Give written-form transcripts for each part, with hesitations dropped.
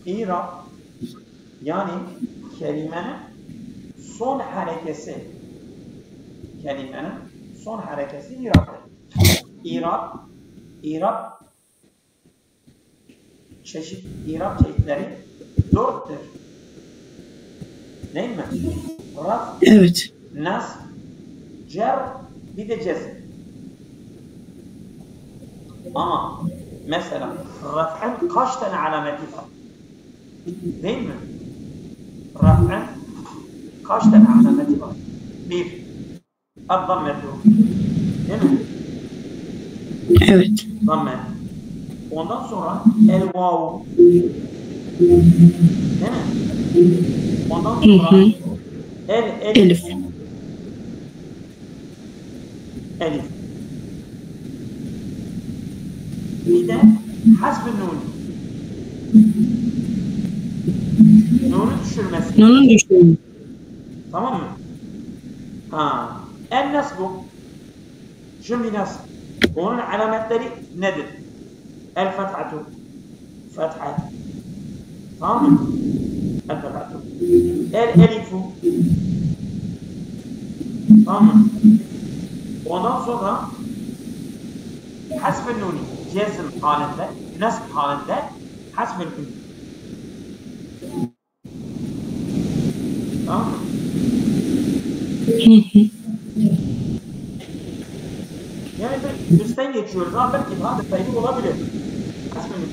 İrab yani kelimenin son harekesi. Kelimenin son harekesi irabdır. İrab çeşitleri dörttür. Değil mi? Raf, Evet. nasb, cer, bir de cezm. Ama mesela raf'ın kaç tane alameti var? Değil mi? Raf'ın kaç tane alameti var? Bir, ad-dammetu. Değil mi? Evet. Damme. Ondan sonra el-vav. Değil mi? Ondan sonra Elif. Elif. Bir de hasb-ı nun. Nunu düşürmesi. Nun'un düşürmesi. Tamam mı? Ha. El-nasbu. Şimdi nasb. Onun alametleri nedir? El-fethatu. Fetha. Tamam mı? El-fethatu. El-elifu. Tamam mı? Ondan sonra hasb-ı nuni. Cezm halinde, nasb halinde hasb-ı nuni. Tamam mı? Yani bir üstten geçiyoruz ama belki daha detaylı olabilir. Hasb-ı nuni.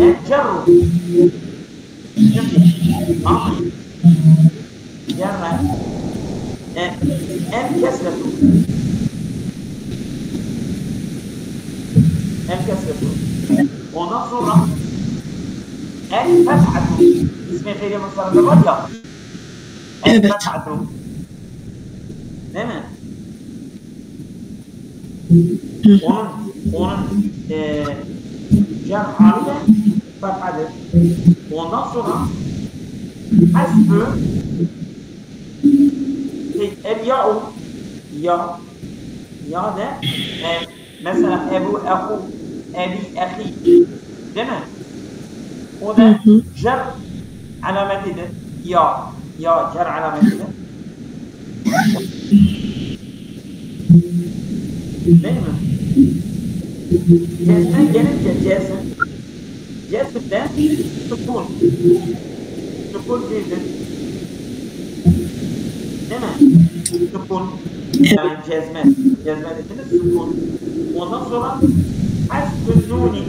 El-cerru. Şimdi, tamam mı? Cerre. El-kesretu. El-kesretu. Ondan sonra el-fethatu. İsmi fiili mısırında var ya. El-fethatu. Değil mi? Onun cer hali de fethadır. Ondan sonra hasbü el-ya'u. Ya de mesela ebu, ehu, ebi, ehi. Değil mi? O da cer alametidir. Ya cer alametidir. Değil mi? Cezme gelince cezmde sukun değildir. Değil mi? Sukun yani cezme dediniz sukun. Ondan sonra hasb-ı nuni.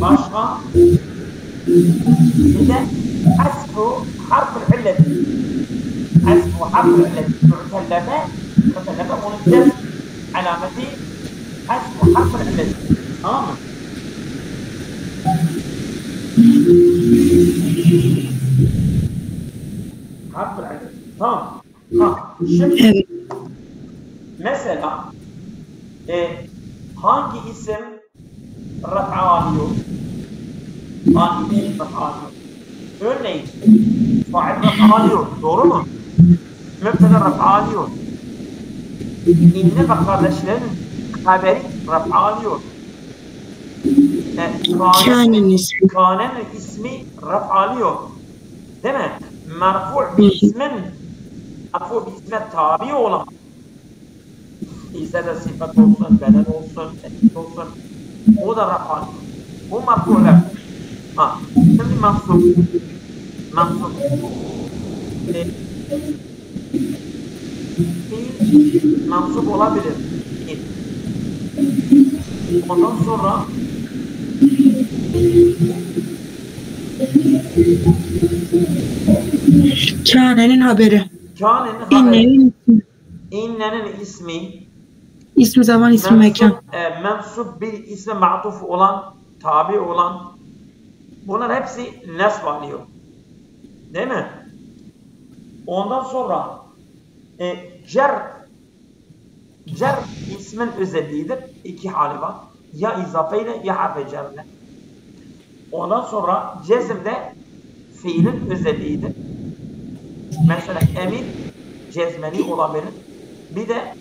Başka bir de hasb-ı harf-ı illet. Hasb-ı harf-ı illet. Mü'tellebe onun cezm alameti hasb-ı harf-ı illet. Tamam mı? Harf-ı illet. Tamam. Şimdi mesela hangi isim raf'a alıyor? Hangi isim raf'a alıyor? Örneğin fail raf'a alıyor. Doğru mu? Mübteda raf'a alıyor. İnne ve kardeşlerin haberi raf'a alıyor. Kâne'nin ismi raf'a alıyor. Değil mi? Merfu' bir isme tabi olan. İse de sıfat olsun, bedel olsun, etkit olsun. O da raf'a alıyor. Bu merfu'lar. Şimdi mansub. Fiil mansub olabilir. Ondan sonra Kâne'nin haberi. İnnenin ismi. İsmi zaman, ismi mekan. Mensup bir isme ma'tuf olan, tabi olan. Bunlar hepsi nesb alıyor. Değil mi? Ondan sonra cer ismin özelliğidir. İki hali var. Ya izafeyle ya harf-i cerle. Ondan sonra cezm de fiilin özelliğidir. Mesela emir cezmeli olabilir. Bir de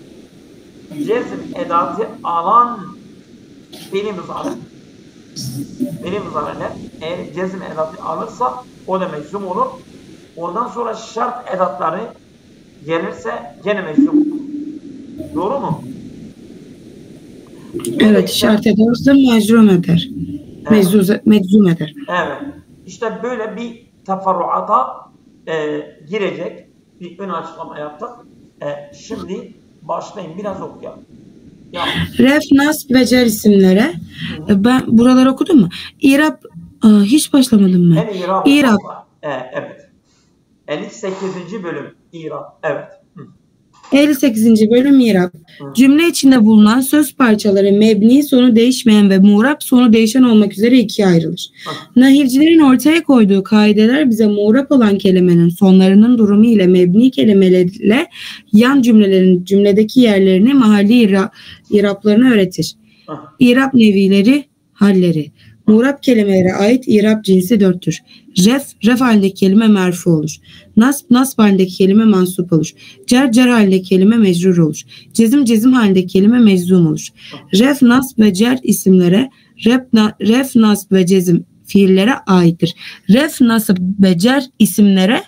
cezm edatı alan Fiili muzari. Fiili muzariler eğer cezm edatı alırsa o da meczum olur. Ondan sonra şart edatları gelirse gene meczum olur. Doğru mu? Evet, şart ederse mecrum eder. Evet. Meczum eder. Evet. İşte böyle bir teferruata girecek bir ön açıklama yaptık. Şimdi başlayın biraz okuyalım. Ya. Ref, nasb ve cer isimlere. Ben buraları okudum mu? İrab hiç başlamadım ben. İrab. Evet. 58. bölüm İrab. Evet. 58. bölüm İrab. Cümle içinde bulunan söz parçaları mebni, sonu değişmeyen ve muğrap, sonu değişen olmak üzere ikiye ayrılır. Nahivcilerin ortaya koyduğu kaideler bize muğrap olan kelimenin sonlarının durumu ile mebni kelimelerle yan cümlelerin cümledeki yerlerini, mahalli iraplarını öğretir. İrab nevileri, halleri. Muğrap kelimelere ait irab cinsi 4'tür. Ref halindeki kelime merfu olur. Nasb halindeki kelime mansup olur. Cer halindeki kelime mecrur olur. Cezim halindeki kelime meczum olur. Ref, nasb ve cer isimlere, ref, nasb ve cezim fiillere aittir. Ref, nasb ve cer isimlere,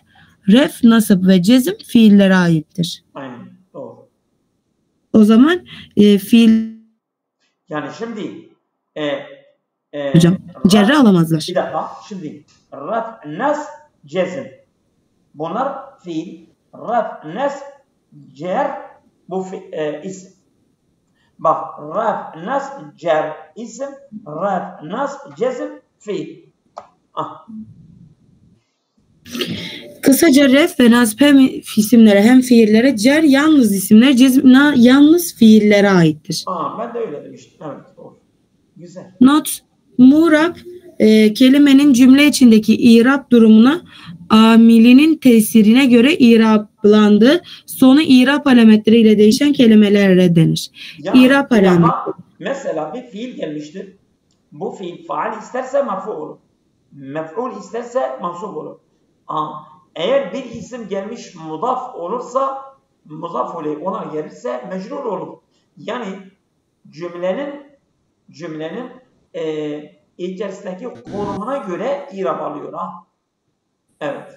ref, nasb ve cezim fiillere aittir. Aynen. Doğru. O zaman fiil... Yani şimdi hocam cerre alamazlar. Bir dakika. Şimdi raf, nas, cezm. Bunlar fiil. Raf, nas, cer bu isim. Bak raf, nas, cer isim. Raf, nas, cezm fiil. Kısaca ref ve nasb hem isimlere hem fiillere, cer yalnız isimler, cezm yalnız fiillere aittir. Ben de öyle demiştim. Evet doğru. Güzel. Not: muğrap kelimenin cümle içindeki irab durumuna amilinin tesirine göre irablandığı, sonu irab alametleriyle değişen kelimelere denir. Yani, irab alamet. Mesela bir fiil gelmiştir. Bu fiil faal isterse marfu olur. Mef'ul isterse mansub olur. Eğer bir isim gelmiş mudaf olursa, mudaf oley ona gelirse mecrur olur. Yani cümlenin içerisindeki konumuna göre irab alıyor. Evet.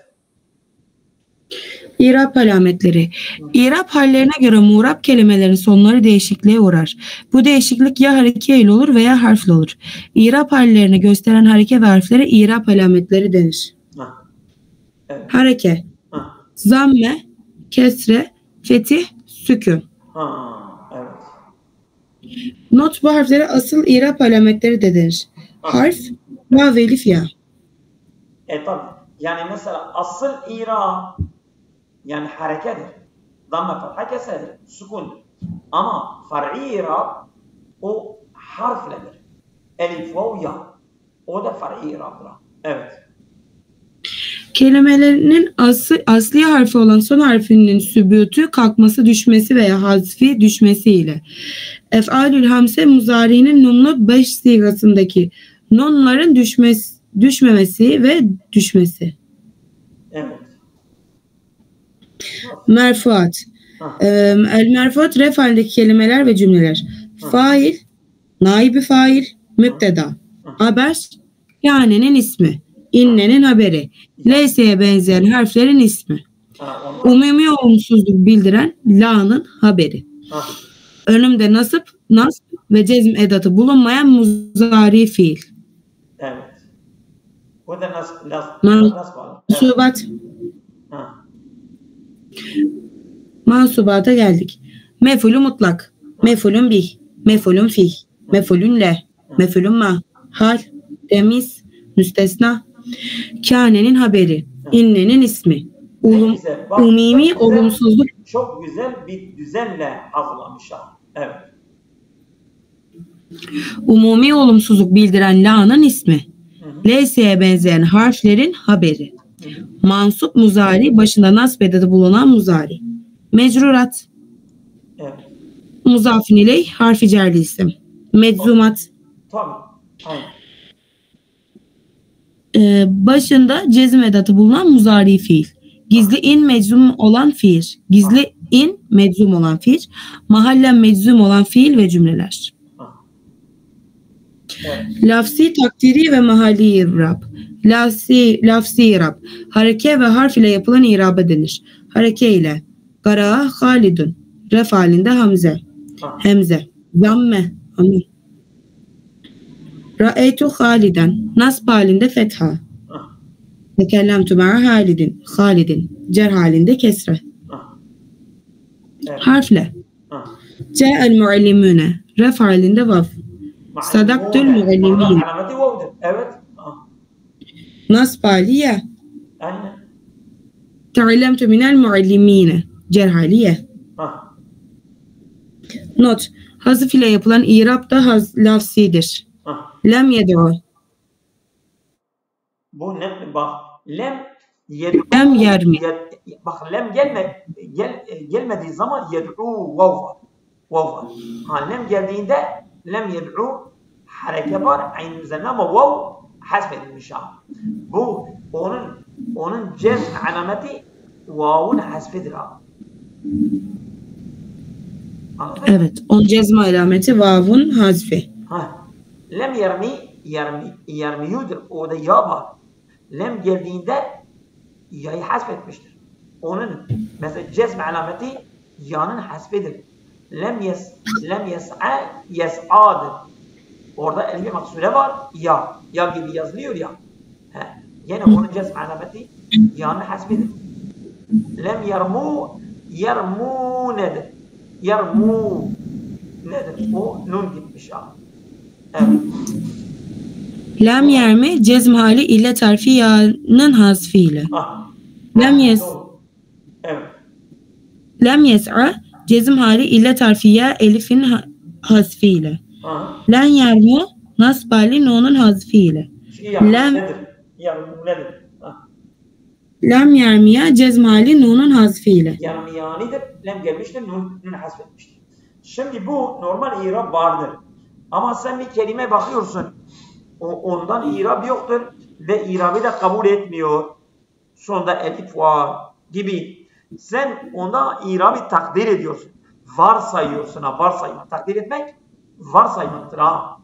İrab alametleri. İrab hallerine göre muğrap kelimelerin sonları değişikliğe uğrar. Bu değişiklik ya hareke ile olur veya harfle olur. İrab hallerini gösteren hareke ve harflere irab alametleri denir. Evet. Hareke. Zamme, kesre, fetih, sükun. Evet. Not: bu harflere asıl irab alametleri de denir. Harf, vav, elif, ya. Tabii. Yani mesela asıl irab yani harekedir. Damme fatha kesedir. Sukundur. Ama far'i irab o harfledir. Elif, vav, ya. O da far'i irabdır. Evet. Kelimelerinin asli harfi olan son harfinin sübutu, kalkması, düşmesi veya hazfi düşmesi ile. Ef'alül hamse muzari'nin nunlu 5 sigasındaki nunların düşmemesi ve düşmesi. Evet. Merfuat. El merfuat ref halindeki kelimeler ve cümleler. Fail, naibi fail, müpteda. Haber, kânenin ismi. İnnenin haberi. Leyse'ye benzeyen harflerin ismi. Umumi olumsuzluk bildiren la'nın haberi. Önümde nasb ve cezm edatı bulunmayan muzari fiil. Evet. Bu da nasb. Mansubat. Mansubata geldik. Mef'ulü mutlak. Mef'ulün bih. Mef'ulün fih. Mef'ulün le. Mef'ulün ma. Hal. Temiz. Müstesna. Kânenin haberi. İnnenin ismi. Umumi olumsuzluk. Çok güzel bir düzenle hazırlamışlar. Evet. Umumi olumsuzluk bildiren la'nın ismi. Leyse'ye benzeyen harflerin haberi. Mansup muzari, başında nasb edatı bulunan muzari. Mecrurat. Evet. Muzafin ileyh, harfi cerli isim. Medzumat. Tabii. Aynen. Başında cezm edatı bulunan muzari fiil. Gizli in meczum olan fiil. Gizli in meczum olan fiil. Mahallen meczum olan fiil ve cümleler. Evet. Lafsi takdiri ve mahalli irab. Lafsi irab. Hareke ve harf ile yapılan iraba denir. Hareke ile. Kara Halidun. Ref halinde hamze. Ha. Hemze. Zamme. Amin. Ra'eytu Haliden. Nasb halinde fetha. Ha. Tekellemtu ma'a Halidin. Halidin. Cer halinde kesre. Ha. Evet. Harfle. Ha. Ca'el muallimune. Ref halinde vav. Sadaktul muallimin. Alameti vav'dır. Evet. Ha. Nasb haliye. Aynen. Te'allemtu minel muallimine. Cer haliye. Ha. Not. Hazıf ile yapılan irab da lafsidir. Ha. Lem yed'u. Bu ne? Bak. Lem yed'u. Lem yermi. Bak lem gelmediği zaman yed'u vav var. Vav var. Ha, lem geldiğinde lem yed'u hareke var. Aynı üzerine ama vav hasfedilmiş ha. Bu onun cem alameti vavun hasfedir ha. Anladın? Evet. On cezme alameti vavun hazfi. Ha. Lem yermiyudur. Orada ya var. Lem geldiğinde ya'yı hasfetmiştir. Onun mesela cezme alameti ya'nın hasfedir. Lem yes'adır. Orada elif-i maksule var. Ya. Ya gibi yazılıyor ya. Yine onun cezme alameti ya'nın hasfedir. Lem yermu nedir? Yermu nedir? O nun gitmiş ha. Evet. Lam yermi cezm hali illet harfi ya'nın hazfiyle. Ah. Lem Evet. Lem yes'a cezm hali illet harfi ya elifin hazfiyle. Aha. Len yermi nasb hali nunun hazfiyle. Lem nedir? Yermu nedir? Lem yermiye cezm hali nunun hazfiyle. Yermiyanidir. Lem gelmiştir. Nun hasfetmiştir. Şimdi bu normal irab vardır. Ama sen bir kelime bakıyorsun. Ondan irab yoktur. Ve irabı da kabul etmiyor. Sonunda elif var gibi. Sen onda irabı takdir ediyorsun. Varsayıyorsun ha. Varsayma. Takdir etmek varsaymaktır ha.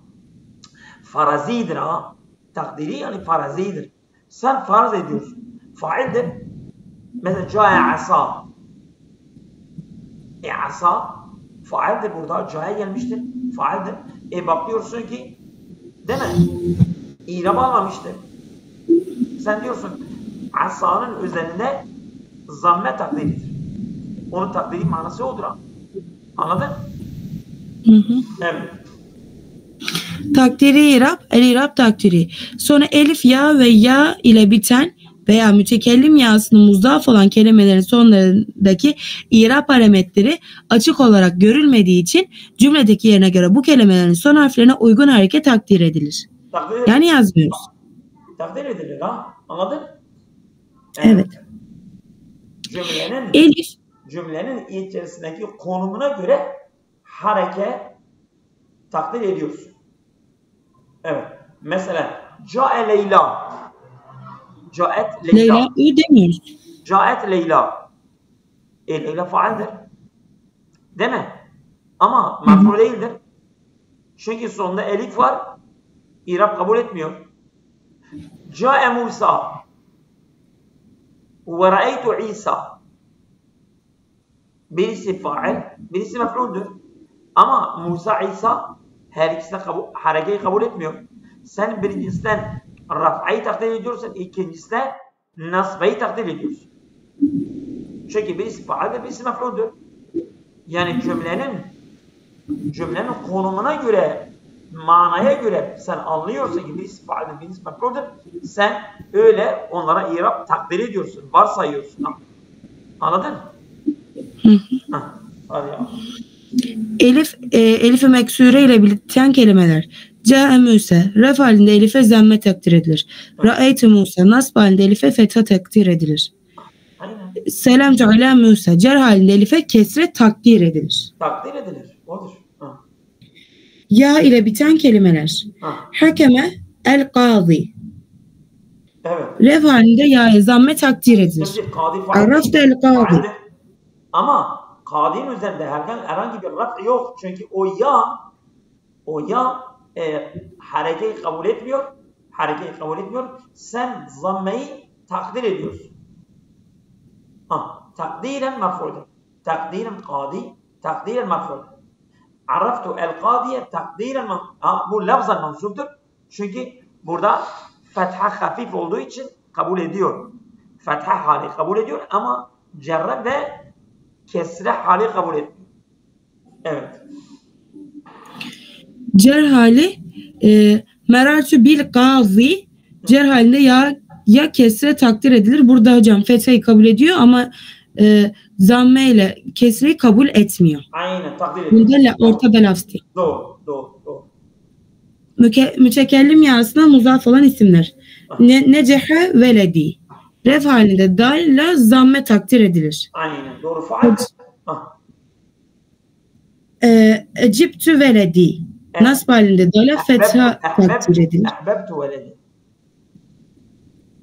Farazidir ha. Takdiri yani farazidir. Sen farz ediyorsun. Faildir. Mesela cae asa. Asa faildir burada. Cae gelmiştir. Faildir. Bakıyorsun ki değil mi? İrab almamıştır. Sen diyorsun asanın üzerinde zamme takdiridir. Onun takdiri manası odur. Anladın? Evet. Takdiri irab, el irab takdiri. Sonra elif ya ve ya ile biten veya mütekellim yasının muzdaf olan kelimelerin sonlarındaki irab parametreleri açık olarak görülmediği için cümledeki yerine göre bu kelimelerin son harflerine uygun hareket takdir edilir. Yani yazmıyoruz. Takdir edilir ha. Anladın? Evet. Cümlenin içerisindeki konumuna göre hareket takdir ediyorsun. Evet. Mesela Cae Leyla. Caet Leyla. Leyla ü demiyoruz. Caet Leyla. Leyla faildir. Değil mi? Ama mef'ul değildir. Çünkü sonunda elif var. İrab kabul etmiyor. Cae Musa. Ve ra'eytu İsa. Birisi fail, birisi mef'uldür. Ama Musa, İsa her ikisi de harekeyi kabul etmiyor. Sen birincisinden raf'ayı takdir ediyorsun, ikincisinden nasb'ayı takdir ediyorsun. Çünkü birisi faildir, birisi mef'uldür. Yani cümlenin konumuna göre, manaya göre sen anlıyorsun ki birisi faildir, birisi mef'uldür. Sen öyle onlara irab takdir ediyorsun, varsayıyorsun. Anladın? Hadi ya. Elif-i meksure ile biten kelimeler. Câe Musa. Ref halinde elife zemme takdir edilir. Ra'eytu Musa. Nasb halinde elife fetha takdir edilir. Selamtu ala Musa. Cer halinde elife kesre takdir edilir. Takdir edilir. Odur. Ya ile biten kelimeler. Hakeme el kazi. Evet. Ref halinde ya'ya zamme takdir edilir. Arafta el kazi. Ama kadinin üzerinde herhangi bir raf yok. Çünkü o ya harekeyi kabul etmiyor. Harekeyi kabul etmiyor. Sen zammeyi takdir ediyorsun. Takdiren mef'uldur. Takdiren kadi, takdiren mef'ul. Araftu el kadiye takdiren bu lafzan mansuptur. Çünkü burada fetha hafif olduğu için kabul ediyor. Fetha hali kabul ediyor ama cerre ve kesre hali kabul etmiyor. Evet. Cer hali merartu bil gazi, cer halinde ya kesre takdir edilir. Burada hocam fethayı kabul ediyor ama zamme ile kesreyi kabul etmiyor. Aynen, takdir ediyor. Bunda ortada lafz değil. Doğru. Mütekellim yasına muzaf olan isimler. Necehe veledi. Ref halinde dal ile zamme takdir edilir. Aynen, doğru. Faal. Ecibtü veledi. Nasb halinde dale fetha takdir edilir. Ahbebtu veledi.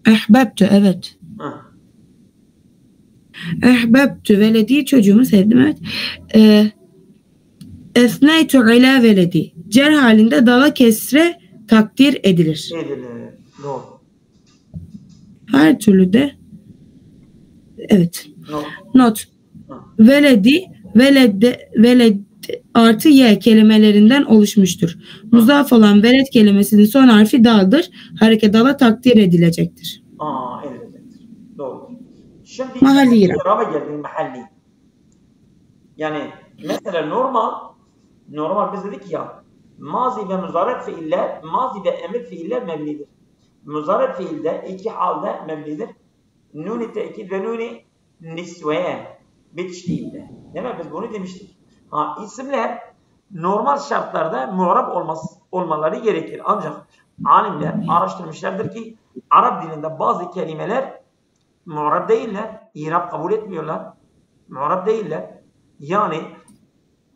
Ahbebtü, evet. Ahbebtü veledi, çocuğumu sevdim, evet. Esneytü ila veledi. Cer halinde dala kesre takdir edilir. Doğru. Her türlü de evet. Not. Veled artı ye kelimelerinden oluşmuştur. Muzaf olan veled kelimesinin son harfi daldır. Hareket dala takdir edilecektir. Edilecektir. Doğru. Şimdi mahalli iraba geldi, mahalli. Yani mesela normal biz dedik ya, mazi ve muzarret fiiller, mazi ve emir fiiller mebnidir. Muzarret fiilde iki halde mebnidir. Nuni tekid ve nuni nisveyen bitiştiğinde. Değil mi? Biz bunu demiştik. İsimler normal şartlarda mu'rab olmaları gerekir. Ancak alimler araştırmışlardır ki Arap dilinde bazı kelimeler mu'rab değiller. İrab kabul etmiyorlar. Mu'rab değiller. Yani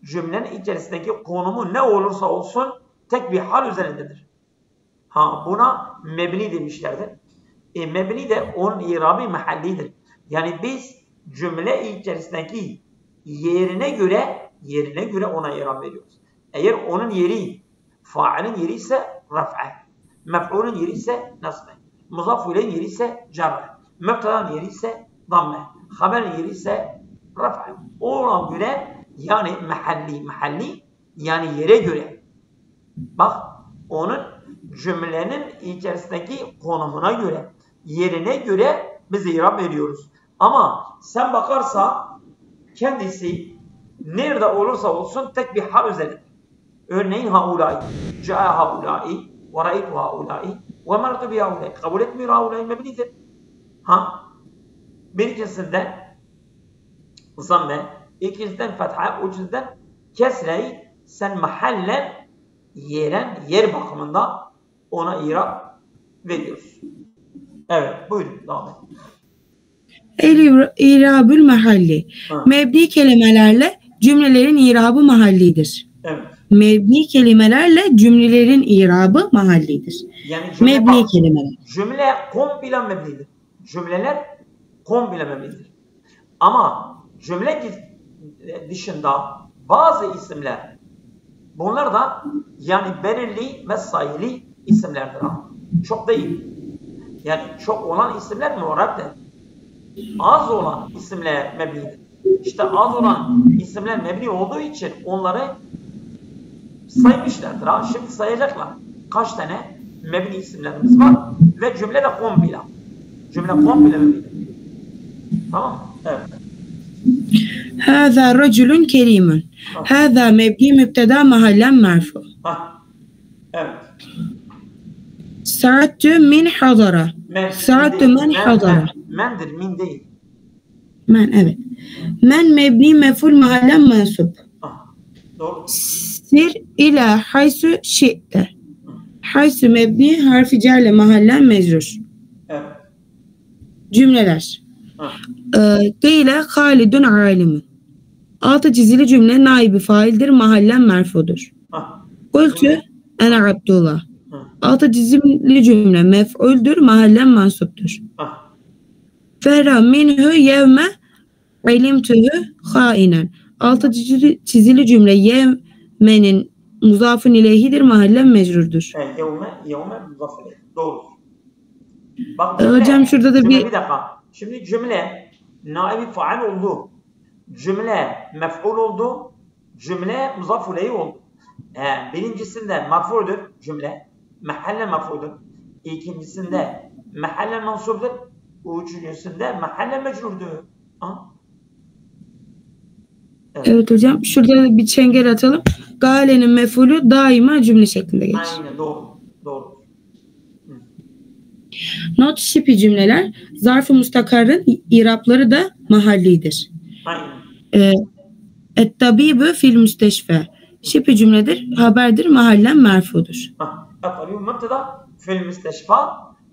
cümlenin içerisindeki konumu ne olursa olsun tek bir hal üzerindedir. Buna mebni demişlerdir. Mebni de onun irabı mahallidir. Yani biz cümle içerisindeki yerine göre ona irab veriyoruz. Eğer onun yeri failin yeri ise raf'a, mef'ulün yeri ise nasbe, muzaf ileyhin yeri ise cerre, mübtedanın yeri ise damme, haberin yeri ise raf'a. Ona göre yani mahalli yani yere göre. Bak, onun cümlenin içerisindeki konumuna göre, yerine göre biz irab veriyoruz. Ama sen bakarsa kendisi nerede olursa olsun tek bir hal üzerinde. Örneğin haulâi, câe haulâi, ve ra'aytu haulâi, ve mertu bi haulâi. Kabul etmiyor haulâi mebnidir. Birincisinden zamme, ikincisinden fetha, üçüncüden kesreyi sen mahallen yer bakımında ona irab veriyorsun. Evet, buyurun devam edin. İrabül mahalli. Mebni kelimelerle cümlelerin irabı mahallidir. Evet. Mebni kelimelerle cümlelerin irabı mahallidir. Yani mebni kelimeler. Cümle komple mebnidir. Cümleler komple mebnidir. Ama cümle dışında bazı isimler, bunlar da yani belirli ve sayılı isimlerdir. Çok değil. Yani çok olan isimler mu'rabdır. Az olan isimler mebnidir. İşte az olan isimler mebni olduğu için onları saymışlardır. Şimdi sayacaklar. Kaç tane mebni isimlerimiz var ve cümle de komple. Cümle komple mebnidir. Tamam mı? Evet. Hâzâ racülün kerîmün. Hâzâ mebni mübteda mahallen merfu. Evet. Sa'atü min hadara. Sa'atü men hadara. Mendir, min değil. Men, evet. Men mebni mef'ul mahallen mensup. Doğru. Sir ila haysu şi'te. Haysu mebni harfi cerle mahallen mecrur. Evet. Cümleler. Gıyle halidun alimun. Altı çizili cümle naibi faildir, mahallen merfudur. Kultü ene Abdullah. Altı çizili cümle mef'uldür, mahallen mansuptur. Ferra minhu yevme ilimtühü hainen. Altı çizili cümle yevmenin muzafın ileyhidir, mahallen mecrurdur. Yevme muzaf ileyh. Doğru. Bak Hocam şurada da cümle bir bir dakika. Şimdi cümle naibi faal oldu. Cümle mef'ul oldu. Cümle muzaf ileyh oldu. Birincisinde marfu'dur cümle. Mahallen marfu'dur. İkincisinde mahallen mansubdur. Üçüncüsünde mahallen mecrurdur. evet hocam şurada bir çengel atalım. Gale'nin mef'ulü daima cümle şeklinde geçer. Aynen doğru. Doğru. Not şipi cümleler zarf-ı müstakarrın irapları da mahallidir. Aynen. Et-tabibü fil müsteşfe. Şipi cümledir, haberdir, mahallen merfudur. الطبيب مبتدا في المستشفى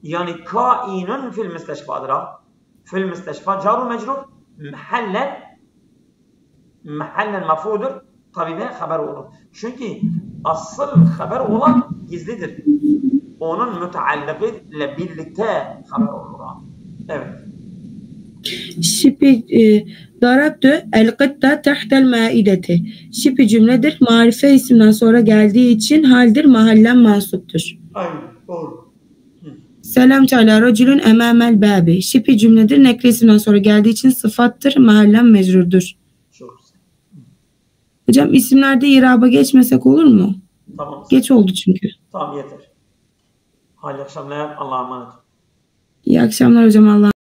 يعني كائن في المستشفى أدرى في المستشفى جار ومجرور محلا مرفوعdur tabibe haber olur. Çünkü asıl haber olan gizlidir. Onun müteallıkı ile birlikte haber olur. Evet. Şipi darabtü el-gıtta tahtel maideti. Şipi cümledir. Marife isimden sonra geldiği için haldir, mahallen mansuptur. Aynen doğru. Selam ala racülün emamel babi. Şipi cümledir. Nekre isimden sonra geldiği için sıfattır, mahallen mecrurdur. Çok güzel. Hocam isimlerde iraba geçmesek olur mu? Tamam. Geç oldu çünkü. Tamam yeter. Hayırlı akşamlar. Allah'a emanet. İyi akşamlar hocam. Allah'a